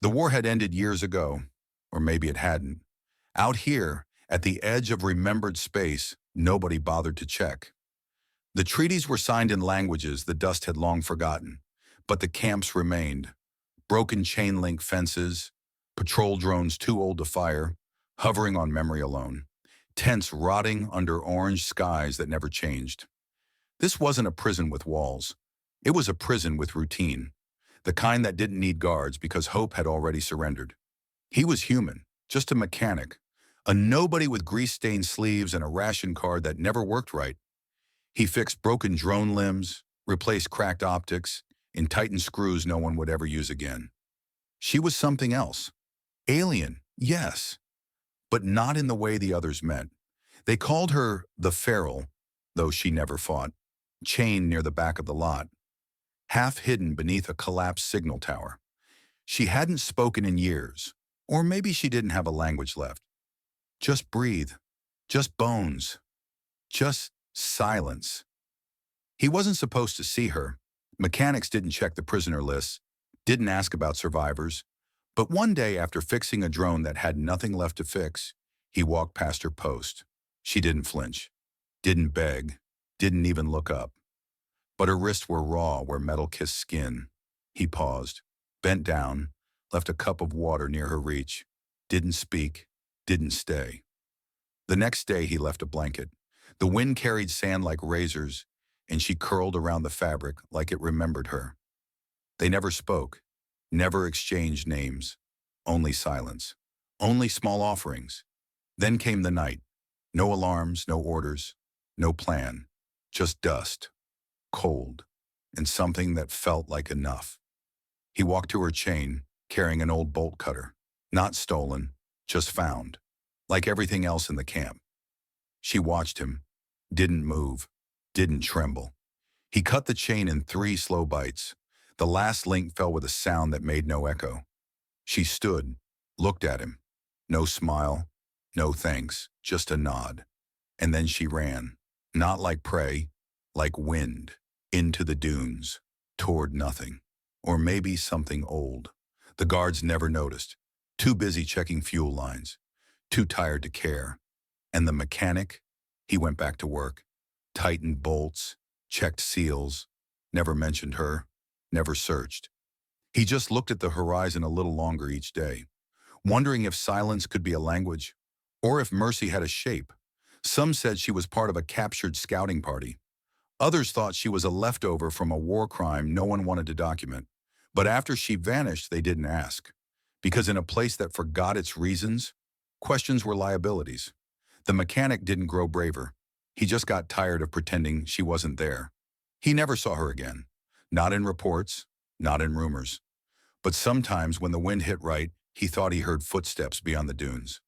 The war had ended years ago, or maybe it hadn't. Out here, at the edge of remembered space, nobody bothered to check. The treaties were signed in languages the dust had long forgotten, but the camps remained. Broken chain link fences, patrol drones too old to fire, hovering on memory alone. Tents rotting under orange skies that never changed. This wasn't a prison with walls. It was a prison with routine, the kind that didn't need guards because hope had already surrendered. He was human, just a mechanic, a nobody with grease-stained sleeves and a ration card that never worked right. He fixed broken drone limbs, replaced cracked optics, and tightened screws no one would ever use again. She was something else. Alien, yes, but not in the way the others meant. They called her the Feral, though she never fought, chained near the back of the lot, half hidden beneath a collapsed signal tower. She hadn't spoken in years, or maybe she didn't have a language left. Just breathe, just bones, just silence. He wasn't supposed to see her. Mechanics didn't check the prisoner lists, didn't ask about survivors. But one day, after fixing a drone that had nothing left to fix, he walked past her post. She didn't flinch, didn't beg, didn't even look up. But her wrists were raw where metal kissed skin. He paused, bent down, left a cup of water near her reach, didn't speak, didn't stay. The next day he left a blanket. The wind carried sand like razors, and she curled around the fabric like it remembered her. They never spoke, never exchanged names, only silence, only small offerings. Then came the night. No alarms, no orders, no plan, just dust, cold, and something that felt like enough. He walked to her chain, carrying an old bolt cutter, not stolen, just found, like everything else in the camp. She watched him, didn't move, didn't tremble. He cut the chain in 3 slow bites. The last link fell with a sound that made no echo. She stood, looked at him. No smile, no thanks, just a nod. And then she ran, not like prey, like wind, into the dunes, toward nothing. Or maybe something old. The guards never noticed, too busy checking fuel lines, too tired to care. And the mechanic, he went back to work, tightened bolts, checked seals, never mentioned her, never searched. He just looked at the horizon a little longer each day, wondering if silence could be a language, or if mercy had a shape. Some said she was part of a captured scouting party. Others thought she was a leftover from a war crime no one wanted to document. But after she vanished, they didn't ask. Because in a place that forgot its reasons, questions were liabilities. The mechanic didn't grow braver. He just got tired of pretending she wasn't there. He never saw her again. Not in reports, not in rumors. But sometimes when the wind hit right, he thought he heard footsteps beyond the dunes.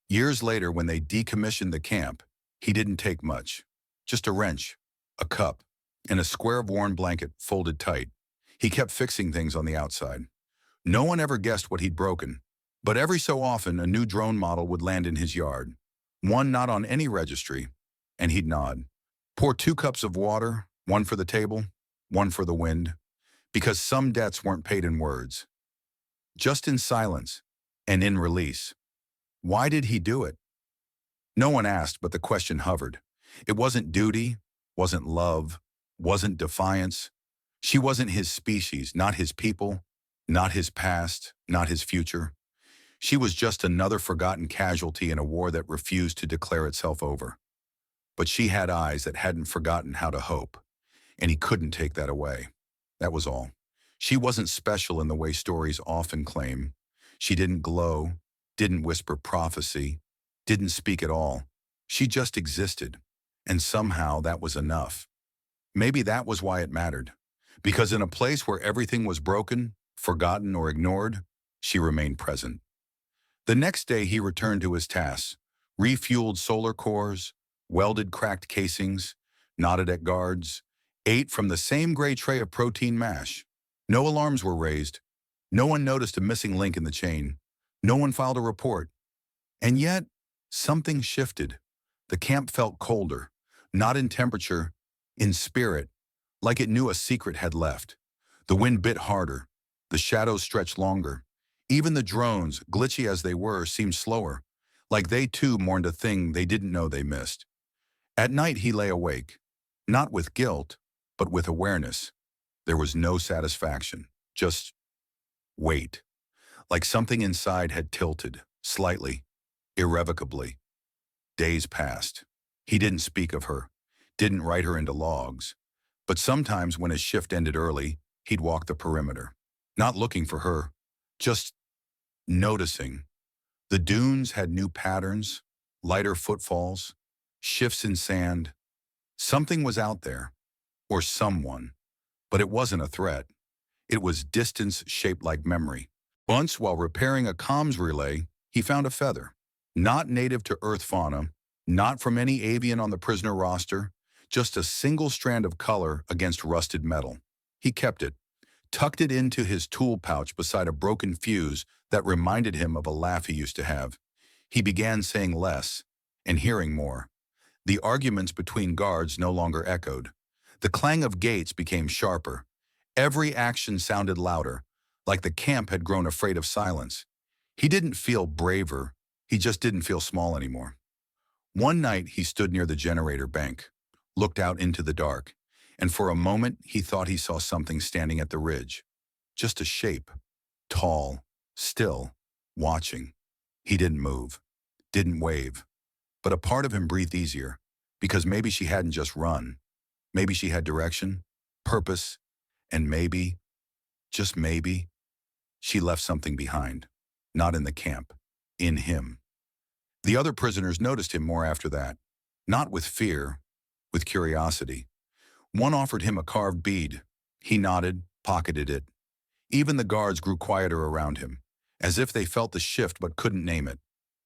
Years later, when they decommissioned the camp, he didn't take much. Just a wrench, a cup, and a square of worn blanket folded tight. He kept fixing things on the outside. No one ever guessed what he'd broken, but every so often a new drone model would land in his yard. One not on any registry, and he'd nod. Pour 2 cups of water, one for the table, one for the wind, because some debts weren't paid in words, just in silence and in release. Why did he do it? No one asked, but the question hovered. It wasn't duty, wasn't love, wasn't defiance. She wasn't his species, not his people, not his past, not his future. She was just another forgotten casualty in a war that refused to declare itself over. But she had eyes that hadn't forgotten how to hope, and he couldn't take that away. That was all. She wasn't special in the way stories often claim. She didn't glow, didn't whisper prophecy, didn't speak at all. She just existed, and somehow that was enough. Maybe that was why it mattered. Because in a place where everything was broken, forgotten, or ignored, she remained present. The next day he returned to his tasks, refueled solar cores, welded cracked casings, nodded at guards, ate from the same gray tray of protein mash. No alarms were raised. No one noticed a missing link in the chain. No one filed a report. And yet, something shifted. The camp felt colder, not in temperature, in spirit, like it knew a secret had left. The wind bit harder. The shadows stretched longer. Even the drones, glitchy as they were, seemed slower, like they too mourned a thing they didn't know they missed. At night he lay awake, not with guilt, but with awareness. There was no satisfaction, just weight, like something inside had tilted, slightly, irrevocably. Days passed. He didn't speak of her, didn't write her into logs. But sometimes when his shift ended early, he'd walk the perimeter. Not looking for her, just noticing. The dunes had new patterns, lighter footfalls, shifts in sand. Something was out there, or someone, but it wasn't a threat. It was distance shaped like memory. Once, while repairing a comms relay, he found a feather. Not native to Earth fauna, not from any avian on the prisoner roster, just a single strand of color against rusted metal. He kept it, tucked it into his tool pouch beside a broken fuse that reminded him of a laugh he used to have. He began saying less and hearing more. The arguments between guards no longer echoed. The clang of gates became sharper. Every action sounded louder, like the camp had grown afraid of silence. He didn't feel braver, he just didn't feel small anymore. One night he stood near the generator bank, looked out into the dark, and for a moment he thought he saw something standing at the ridge. Just a shape, tall, still, watching. He didn't move, didn't wave, but a part of him breathed easier, because maybe she hadn't just run. Maybe she had direction, purpose, and maybe, just maybe, she left something behind. Not in the camp, in him. The other prisoners noticed him more after that. Not with fear, with curiosity. One offered him a carved bead. He nodded, pocketed it. Even the guards grew quieter around him, as if they felt the shift but couldn't name it.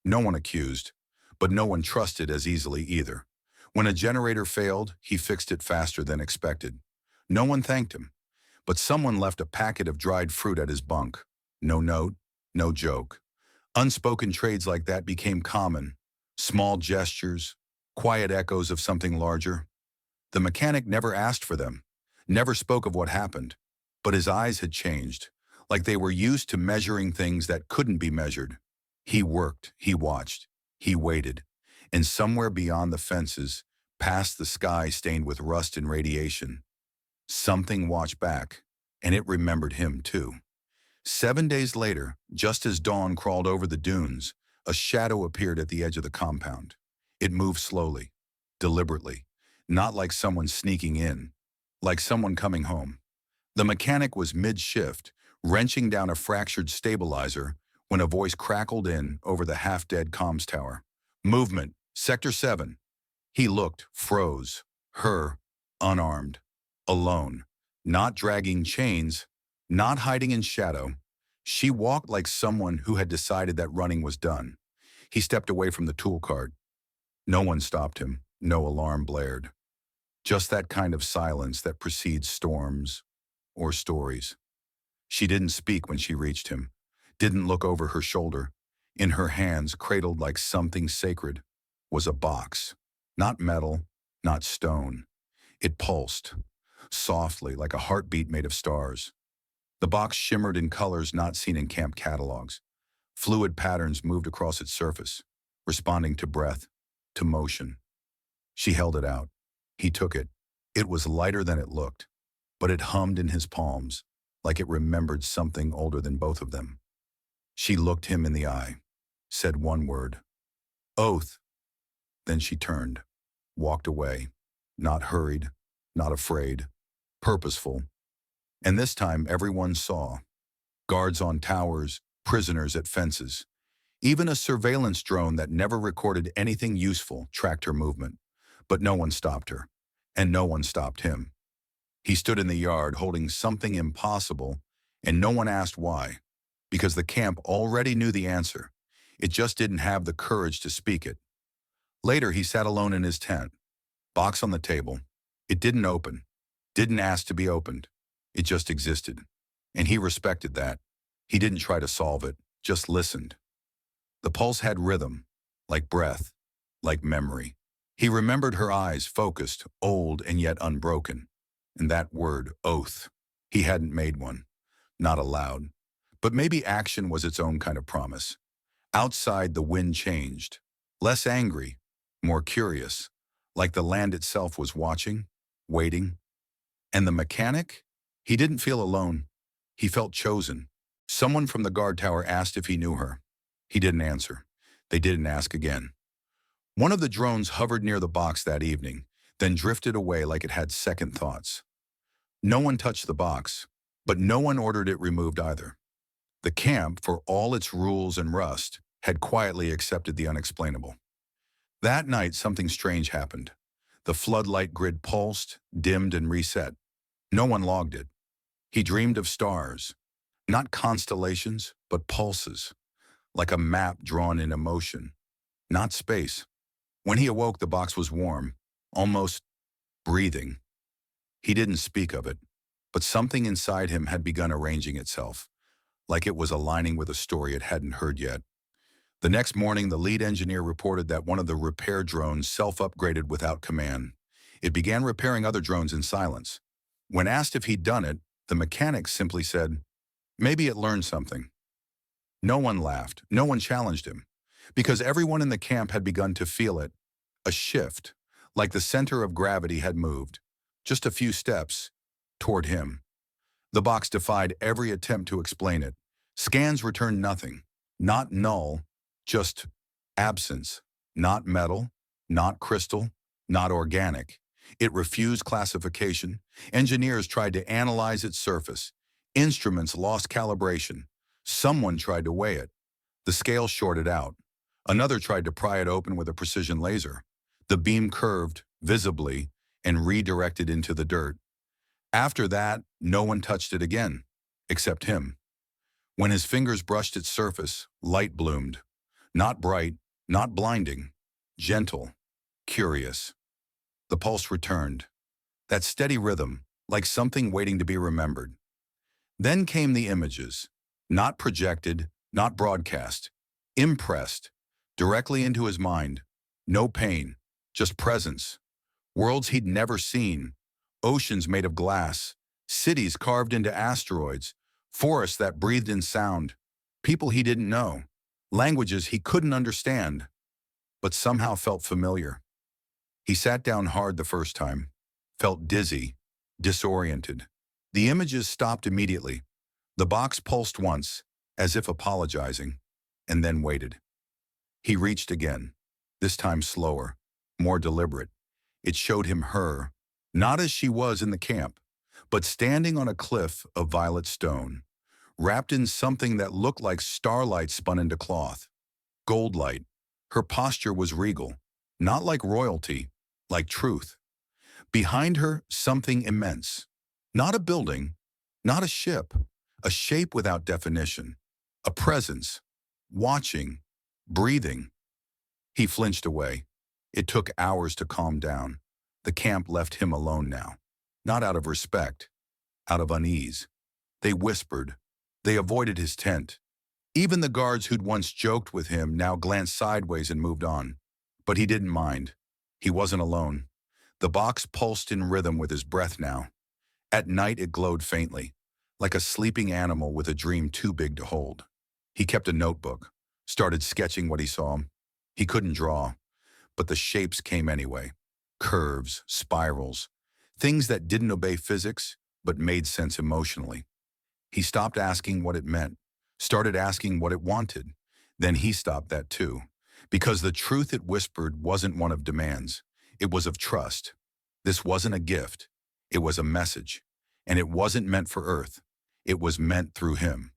No one accused, but no one trusted as easily either. When a generator failed, he fixed it faster than expected. No one thanked him, but someone left a packet of dried fruit at his bunk. No note, no joke. Unspoken trades like that became common. Small gestures, quiet echoes of something larger. The mechanic never asked for them, never spoke of what happened, but his eyes had changed, like they were used to measuring things that couldn't be measured. He worked, he watched, he waited, and somewhere beyond the fences, past the sky stained with rust and radiation, something watched back, and it remembered him too. 7 days later, just as dawn crawled over the dunes, a shadow appeared at the edge of the compound. It moved slowly, deliberately, not like someone sneaking in, like someone coming home. The mechanic was mid-shift, wrenching down a fractured stabilizer when a voice crackled in over the half-dead comms tower. Movement, Sector 7. He looked, froze, her, unarmed, alone, not dragging chains, not hiding in shadow. She walked like someone who had decided that running was done. He stepped away from the tool cart. No one stopped him, no alarm blared. Just that kind of silence that precedes storms or stories. She didn't speak when she reached him, didn't look over her shoulder. In her hands, cradled like something sacred, was a box. Not metal, not stone. It pulsed, softly like a heartbeat made of stars. The box shimmered in colors not seen in camp catalogs. Fluid patterns moved across its surface, responding to breath, to motion. She held it out. He took it. It was lighter than it looked, but it hummed in his palms, like it remembered something older than both of them. She looked him in the eye, said one word, "Oath." Then she turned, walked away, not hurried, not afraid, purposeful. And this time everyone saw. Guards on towers, prisoners at fences. Even a surveillance drone that never recorded anything useful tracked her movement. But no one stopped her, and no one stopped him. He stood in the yard holding something impossible, and no one asked why, because the camp already knew the answer. It just didn't have the courage to speak it. Later, he sat alone in his tent, box on the table. It didn't open, didn't ask to be opened. It just existed, and he respected that. He didn't try to solve it, just listened. The pulse had rhythm, like breath, like memory. He remembered her eyes, focused, old and yet unbroken. And that word, oath. He hadn't made one, not aloud, But maybe action was its own kind of promise. Outside, the wind changed. Less angry, more curious, like the land itself was watching, waiting. And the mechanic? He didn't feel alone. He felt chosen. Someone from the guard tower asked if he knew her. He didn't answer. They didn't ask again. One of the drones hovered near the box that evening, then drifted away like it had second thoughts. No one touched the box, but no one ordered it removed either. The camp, for all its rules and rust, had quietly accepted the unexplainable. That night, something strange happened. The floodlight grid pulsed, dimmed, and reset. No one logged it. He dreamed of stars, not constellations, but pulses, like a map drawn in emotion, not space. When he awoke, the box was warm, almost breathing. He didn't speak of it, but something inside him had begun arranging itself, like it was aligning with a story it hadn't heard yet. The next morning, the lead engineer reported that one of the repair drones self-upgraded without command. It began repairing other drones in silence. When asked if he'd done it, the mechanic simply said, maybe it learned something. No one laughed, no one challenged him, because everyone in the camp had begun to feel it, a shift, like the center of gravity had moved, just a few steps, toward him. The box defied every attempt to explain it. Scans returned nothing, not null, just absence, not metal, not crystal, not organic. It refused classification. Engineers tried to analyze its surface. Instruments lost calibration. Someone tried to weigh it. The scale shorted out. Another tried to pry it open with a precision laser. The beam curved, visibly, and redirected into the dirt. After that, no one touched it again, except him. When his fingers brushed its surface, light bloomed. Not bright, not blinding, gentle, curious. The pulse returned. That steady rhythm, like something waiting to be remembered. Then came the images, not projected, not broadcast, impressed, directly into his mind. No pain, just presence. Worlds he'd never seen, oceans made of glass, cities carved into asteroids, forests that breathed in sound, people he didn't know, languages he couldn't understand, but somehow felt familiar. He sat down hard the first time, felt dizzy, disoriented. The images stopped immediately. The box pulsed once, as if apologizing, and then waited. He reached again, this time slower, more deliberate. It showed him her, not as she was in the camp, but standing on a cliff of violet stone, wrapped in something that looked like starlight spun into cloth. Gold light. Her posture was regal, not like royalty, like truth. Behind her, something immense. Not a building, not a ship, a shape without definition, a presence, watching, breathing. He flinched away. It took hours to calm down. The camp left him alone now, not out of respect, out of unease. They whispered. They avoided his tent. Even the guards who'd once joked with him now glanced sideways and moved on. But he didn't mind. He wasn't alone. The box pulsed in rhythm with his breath now. At night it glowed faintly, like a sleeping animal with a dream too big to hold. He kept a notebook, started sketching what he saw. He couldn't draw, but the shapes came anyway. Curves, spirals, things that didn't obey physics, but made sense emotionally. He stopped asking what it meant, started asking what it wanted. Then he stopped that too, because the truth it whispered wasn't one of demands. It was of trust. This wasn't a gift. It was a message. And it wasn't meant for Earth. It was meant through him.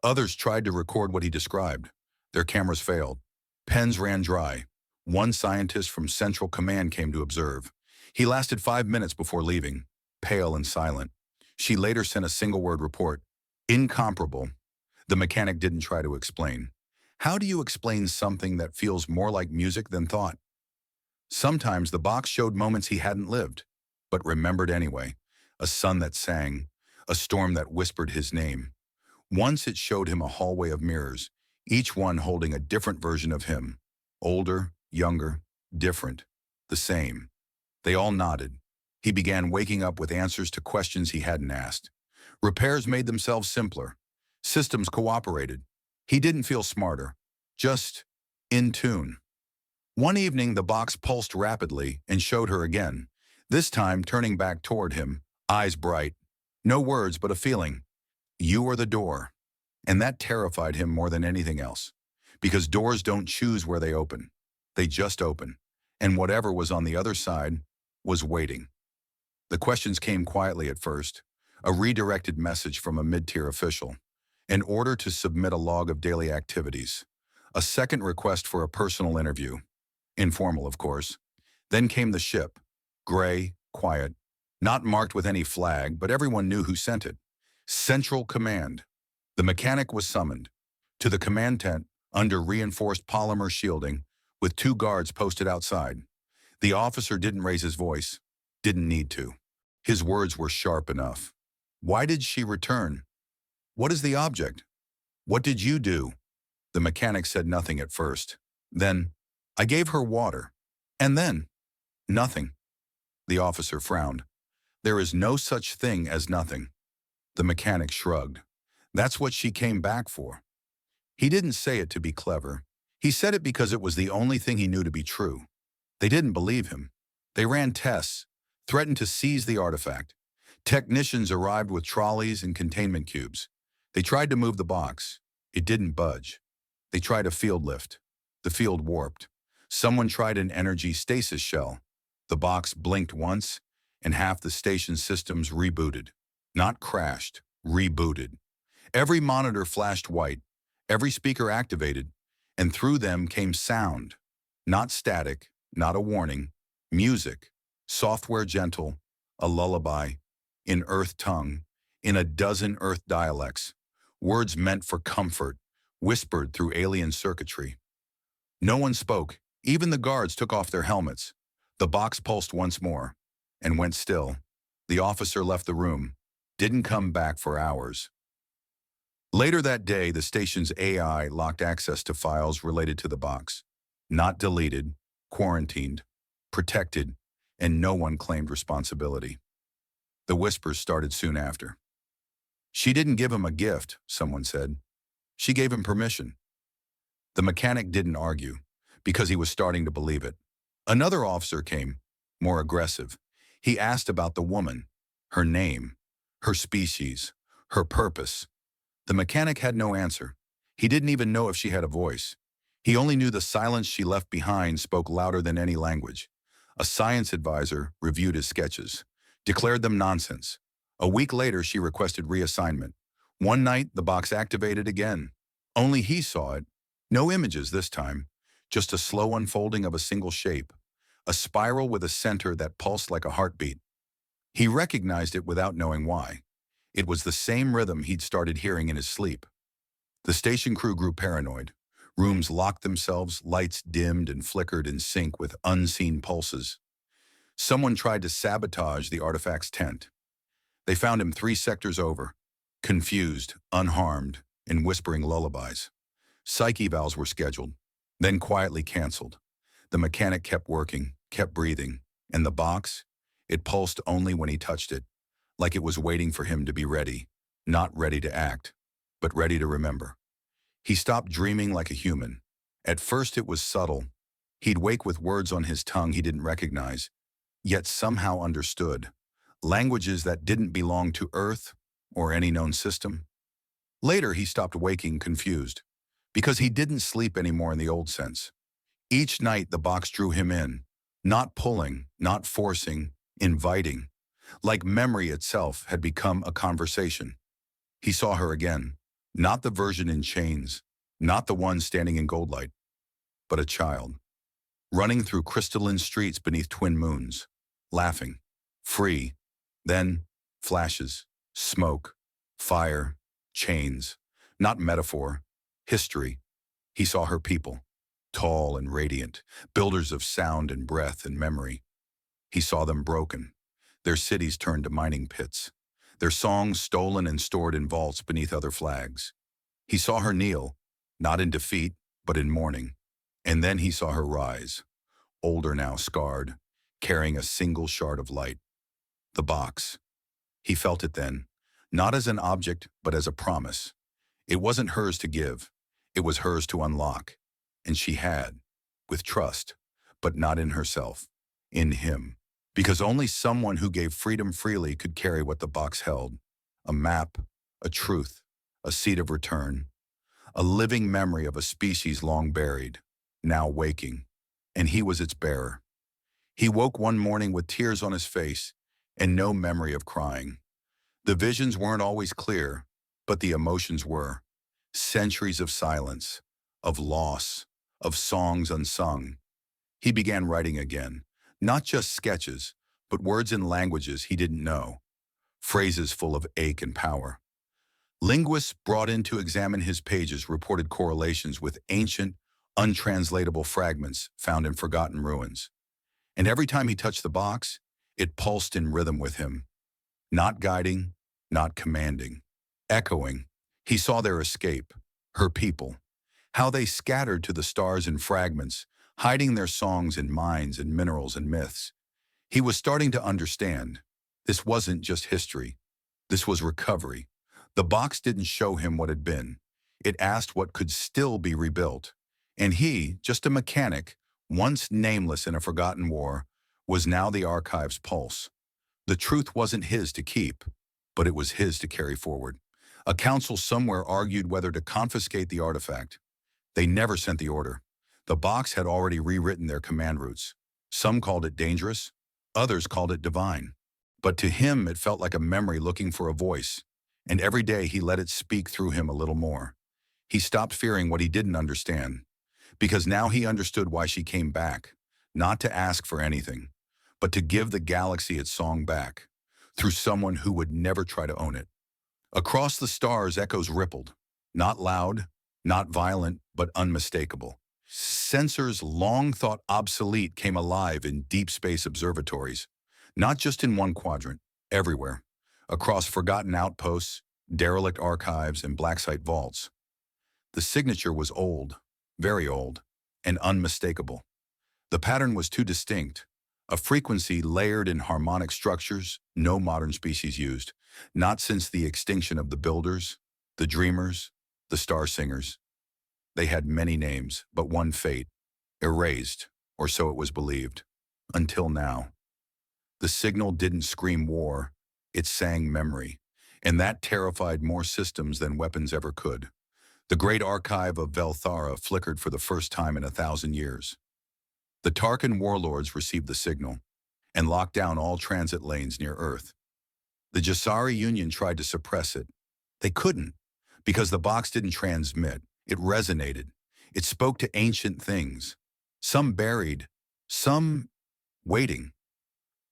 Others tried to record what he described. Their cameras failed. Pens ran dry. One scientist from Central Command came to observe. He lasted 5 minutes before leaving, pale and silent. She later sent a single-word report. Incomparable. The mechanic didn't try to explain. How do you explain something that feels more like music than thought? Sometimes the box showed moments he hadn't lived, but remembered anyway. A sun that sang, a storm that whispered his name. Once it showed him a hallway of mirrors, each one holding a different version of him. Older, younger, different, the same. They all nodded. He began waking up with answers to questions he hadn't asked. Repairs made themselves simpler. Systems cooperated. He didn't feel smarter, just in tune. One evening, the box pulsed rapidly and showed her again, this time turning back toward him, eyes bright. No words, but a feeling. You are the door. And that terrified him more than anything else. Because doors don't choose where they open. They just open. And whatever was on the other side was waiting. The questions came quietly at first. A redirected message from a mid-tier official. An order to submit a log of daily activities. A second request for a personal interview. Informal, of course. Then came the ship. Gray, quiet. Not marked with any flag, but everyone knew who sent it. Central Command. The mechanic was summoned. To the command tent, under reinforced polymer shielding, with 2 guards posted outside. The officer didn't raise his voice. Didn't need to. His words were sharp enough. Why did she return? What is the object? What did you do? The mechanic said nothing at first. Then, I gave her water. And then, nothing. The officer frowned. There is no such thing as nothing. The mechanic shrugged. That's what she came back for. He didn't say it to be clever. He said it because it was the only thing he knew to be true. They didn't believe him. They ran tests, threatened to seize the artifact. Technicians arrived with trolleys and containment cubes. They tried to move the box. It didn't budge. They tried a field lift. The field warped. Someone tried an energy stasis shell. The box blinked once, and half the station's systems rebooted. Not crashed, rebooted. Every monitor flashed white, every speaker activated, and through them came sound. Not static, not a warning. Music, software gentle, a lullaby, in Earth tongue, in a dozen Earth dialects. Words meant for comfort, whispered through alien circuitry. No one spoke. Even the guards took off their helmets. The box pulsed once more, and went still. The officer left the room, didn't come back for hours. Later that day, the station's AI locked access to files related to the box. Not deleted, quarantined, protected, and no one claimed responsibility. The whispers started soon after. She didn't give him a gift, someone said. She gave him permission. The mechanic didn't argue, because he was starting to believe it. Another officer came, more aggressive. He asked about the woman, her name, her species, her purpose. The mechanic had no answer. He didn't even know if she had a voice. He only knew the silence she left behind spoke louder than any language. A science advisor reviewed his sketches, declared them nonsense. A week later, she requested reassignment. One night, the box activated again. Only he saw it. No images this time, just a slow unfolding of a single shape, a spiral with a center that pulsed like a heartbeat. He recognized it without knowing why. It was the same rhythm he'd started hearing in his sleep. The station crew grew paranoid. Rooms locked themselves, lights dimmed and flickered in sync with unseen pulses. Someone tried to sabotage the artifact's tent. They found him 3 sectors over, confused, unharmed, and whispering lullabies. Psyche evals were scheduled, then quietly canceled. The mechanic kept working, kept breathing, and the box, it pulsed only when he touched it, like it was waiting for him to be ready, not ready to act, but ready to remember. He stopped dreaming like a human. At first it was subtle. He'd wake with words on his tongue he didn't recognize, yet somehow understood. Languages that didn't belong to Earth or any known system. Later he stopped waking confused, because he didn't sleep anymore in the old sense. Each night the box drew him in, not pulling, not forcing, inviting. Like memory itself had become a conversation. He saw her again, not the version in chains, not the one standing in gold light, but a child, running through crystalline streets beneath twin moons, laughing, free. Then, flashes, smoke, fire, chains, not metaphor, history. He saw her people, tall and radiant, builders of sound and breath and memory. He saw them broken, their cities turned to mining pits, their songs stolen and stored in vaults beneath other flags. He saw her kneel, not in defeat, but in mourning. And then he saw her rise, older now, scarred, carrying a single shard of light. The box. He felt it then, not as an object, but as a promise. It wasn't hers to give. It was hers to unlock. And she had, with trust, but not in herself, in him. Because only someone who gave freedom freely could carry what the box held. A map, a truth, a seed of return, a living memory of a species long buried, now waking. And he was its bearer. He woke one morning with tears on his face and no memory of crying. The visions weren't always clear, but the emotions were. Centuries of silence, of loss, of songs unsung. He began writing again, not just sketches, but words in languages he didn't know, phrases full of ache and power. Linguists brought in to examine his pages reported correlations with ancient, untranslatable fragments found in forgotten ruins. And every time he touched the box, it pulsed in rhythm with him, not guiding, not commanding, echoing. He saw their escape, her people, how they scattered to the stars in fragments, hiding their songs in mines and minerals and myths. He was starting to understand. This wasn't just history. This was recovery. The box didn't show him what had been. It asked what could still be rebuilt. And he, just a mechanic, once nameless in a forgotten war, was now the archive's pulse. The truth wasn't his to keep, but it was his to carry forward. A council somewhere argued whether to confiscate the artifact. They never sent the order. The box had already rewritten their command routes. Some called it dangerous, others called it divine. But to him it felt like a memory looking for a voice, and every day he let it speak through him a little more. He stopped fearing what he didn't understand, because now he understood why she came back, not to ask for anything, but to give the galaxy its song back, through someone who would never try to own it. Across the stars echoes rippled, not loud, not violent, but unmistakable. Sensors long thought obsolete came alive in deep space observatories, not just in one quadrant, everywhere, across forgotten outposts, derelict archives, and black site vaults. The signature was old, very old, and unmistakable. The pattern was too distinct, a frequency layered in harmonic structures no modern species used, not since the extinction of the builders, the dreamers, the star singers. They had many names, but one fate, erased, or so it was believed, until now. The signal didn't scream war, it sang memory, and that terrified more systems than weapons ever could. The great archive of Velthara flickered for the first time in 1,000 years. The Tarkin warlords received the signal and locked down all transit lanes near Earth. The Jassari Union tried to suppress it. They couldn't, because the box didn't transmit. It resonated. It spoke to ancient things, some buried, some waiting.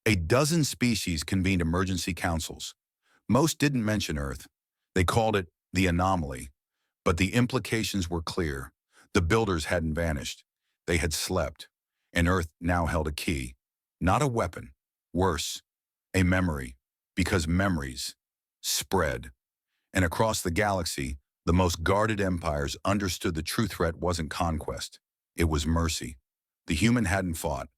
A dozen species convened emergency councils. Most didn't mention Earth. They called it the anomaly. But the implications were clear. The builders hadn't vanished. They had slept. And Earth now held a key. Not a weapon. Worse, a memory. Because memories spread. And across the galaxy, the most guarded empires understood the true threat wasn't conquest. It was mercy. The human hadn't fought,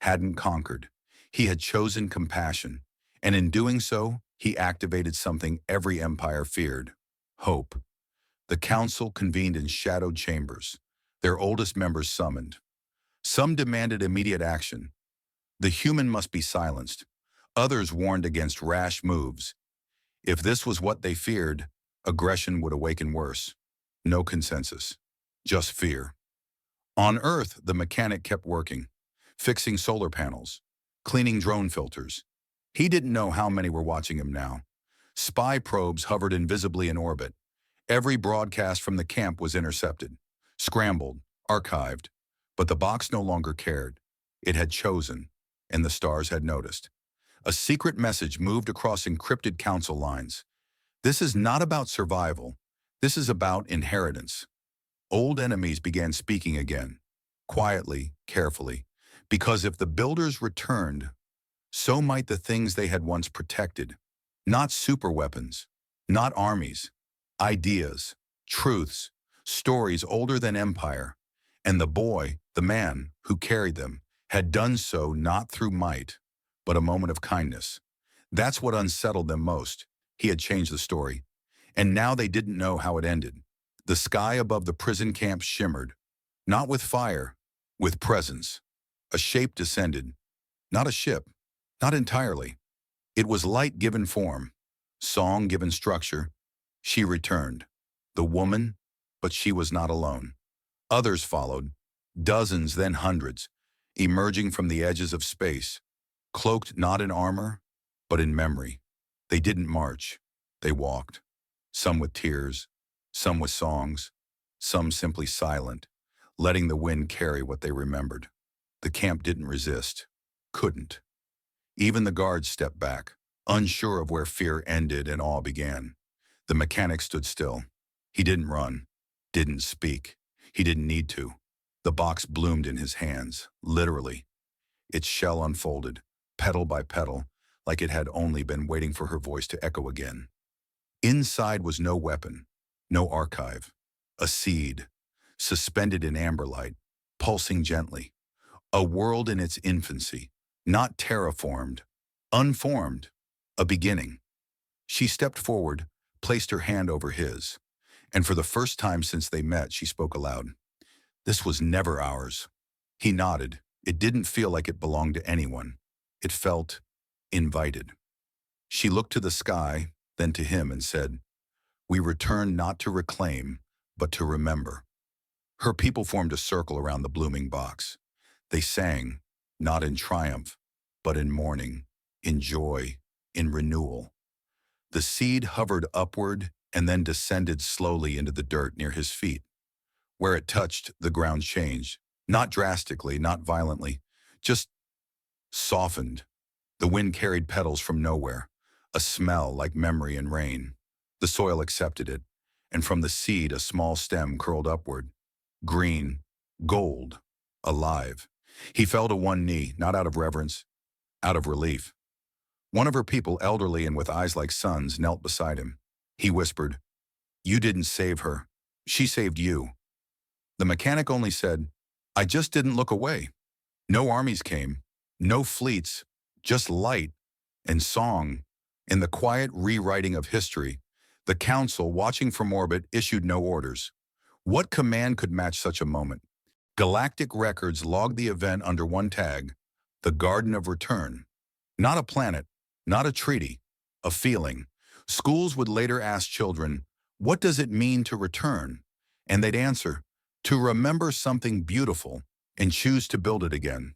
hadn't conquered. He had chosen compassion. And in doing so, he activated something every empire feared: hope. The council convened in shadowed chambers, their oldest members summoned. Some demanded immediate action. The human must be silenced. Others warned against rash moves. If this was what they feared, aggression would awaken worse. No consensus, just fear. On Earth, the mechanic kept working, fixing solar panels, cleaning drone filters. He didn't know how many were watching him now. Spy probes hovered invisibly in orbit. Every broadcast from the camp was intercepted, scrambled, archived. But the box no longer cared. It had chosen, and the stars had noticed. A secret message moved across encrypted council lines. This is not about survival. This is about inheritance. Old enemies began speaking again, quietly, carefully, because if the builders returned, so might the things they had once protected. Not superweapons, not armies, ideas, truths, stories older than empire. And the boy, the man who carried them, had done so not through might, but a moment of kindness. That's what unsettled them most. He had changed the story. And now they didn't know how it ended. The sky above the prison camp shimmered, not with fire, with presence. A shape descended, not a ship, not entirely. It was light given form, song given structure. She returned, the woman, but she was not alone. Others followed, dozens, then hundreds, emerging from the edges of space, cloaked not in armor, but in memory. They didn't march, they walked, some with tears, some with songs, some simply silent, letting the wind carry what they remembered. The camp didn't resist, couldn't. Even the guards stepped back, unsure of where fear ended and awe began. The mechanic stood still. He didn't run, didn't speak. He didn't need to. The box bloomed in his hands, literally. Its shell unfolded, petal by petal, like it had only been waiting for her voice to echo again. Inside was no weapon, no archive. A seed, suspended in amber light, pulsing gently. A world in its infancy, not terraformed, unformed, a beginning. She stepped forward, placed her hand over his, and for the first time since they met, she spoke aloud. This was never ours. He nodded. It didn't feel like it belonged to anyone. It felt invited. She looked to the sky, then to him and said, "We return not to reclaim, but to remember." Her people formed a circle around the blooming box. They sang, not in triumph, but in mourning, in joy, in renewal. The seed hovered upward and then descended slowly into the dirt near his feet. Where it touched, the ground changed, not drastically, not violently, just softened. The wind carried petals from nowhere, a smell like memory and rain. The soil accepted it, and from the seed a small stem curled upward, green, gold, alive. He fell to one knee, not out of reverence, out of relief. One of her people, elderly and with eyes like suns, knelt beside him. He whispered, "You didn't save her. She saved you." The mechanic only said, "I just didn't look away." No armies came, no fleets, just light and song. In the quiet rewriting of history, the council, watching from orbit, issued no orders. What command could match such a moment? Galactic records logged the event under one tag, the Garden of Return. Not a planet, not a treaty, a feeling. Schools would later ask children, "What does it mean to return?" And they'd answer, "To remember something beautiful and choose to build it again."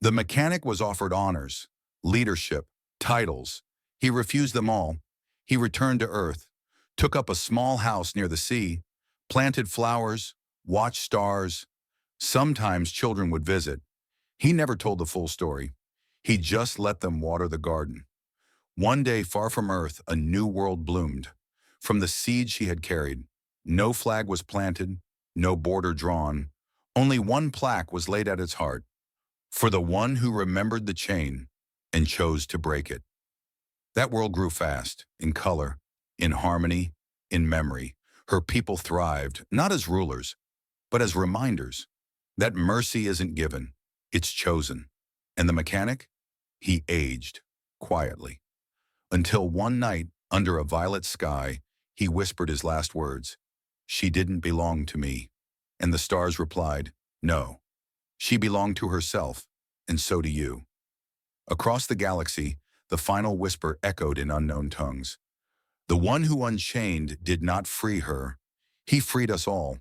The mechanic was offered honors, leadership, titles. He refused them all. He returned to Earth, took up a small house near the sea, planted flowers, watched stars. Sometimes children would visit. He never told the full story. He just let them water the garden. One day, far from Earth, a new world bloomed. From the seed she had carried, no flag was planted, no border drawn. Only one plaque was laid at its heart, for the one who remembered the chain and chose to break it. That world grew fast, in color, in harmony, in memory. Her people thrived, not as rulers, but as reminders that mercy isn't given, it's chosen. And the mechanic? He aged, quietly. Until one night, under a violet sky, he whispered his last words, "She didn't belong to me." And the stars replied, "No, she belonged to herself, and so do you." Across the galaxy, the final whisper echoed in unknown tongues. The one who unchained did not free her. He freed us all.